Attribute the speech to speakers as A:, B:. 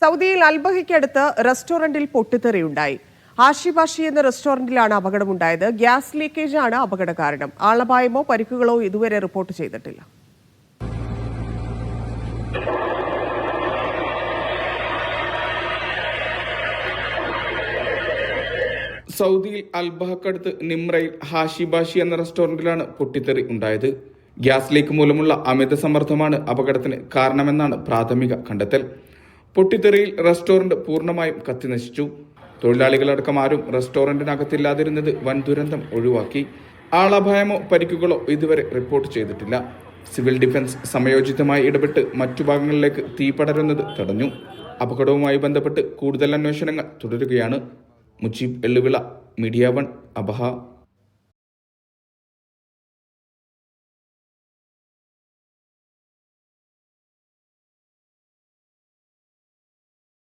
A: സൗദിയിൽ അൽബഹയ്ക്കടുത്ത് റെസ്റ്റോറന്റിൽ പൊട്ടിത്തെറിയുണ്ടായി. ആഷിബാഷി എന്ന റെസ്റ്റോറന്റിലാണ് അപകടമുണ്ടായത്. ഗ്യാസ് ലീക്കേജാണ് അപകട കാരണം. ആളപായമോ പരിക്കുകളോ ഇതുവരെ റിപ്പോർട്ട് ചെയ്തിട്ടില്ല.
B: സൗദിയിൽ അൽബഹക്കടുത്ത് നിമ്രയിൽ ഹാഷിബാഷി എന്ന റെസ്റ്റോറന്റിലാണ് പൊട്ടിത്തെറി ഉണ്ടായത്. ഗ്യാസ് ലീക്ക് മൂലമുള്ള അമിത സമ്മർദ്ദമാണ് അപകടത്തിന് കാരണമെന്നാണ് പ്രാഥമിക കണ്ടെത്തൽ. പൊട്ടിത്തെറിയിൽ റെസ്റ്റോറന്റ് പൂർണ്ണമായും കത്തിനശിച്ചു. തൊഴിലാളികളടക്കം ആരും റെസ്റ്റോറന്റിനകത്തില്ലാതിരുന്നത് വൻ ദുരന്തം ഒഴിവാക്കി. ആളപായമോ പരിക്കുകളോ ഇതുവരെ റിപ്പോർട്ട് ചെയ്തിട്ടില്ല. സിവിൽ ഡിഫൻസ് സമയോചിതമായി ഇടപെട്ട് മറ്റു ഭാഗങ്ങളിലേക്ക് തീ പടരുന്നത് തടഞ്ഞു. അപകടവുമായി ബന്ധപ്പെട്ട് കൂടുതൽ അന്വേഷണങ്ങൾ തുടരുകയാണ്. Mujeeb Elluvila, media 1, Abha.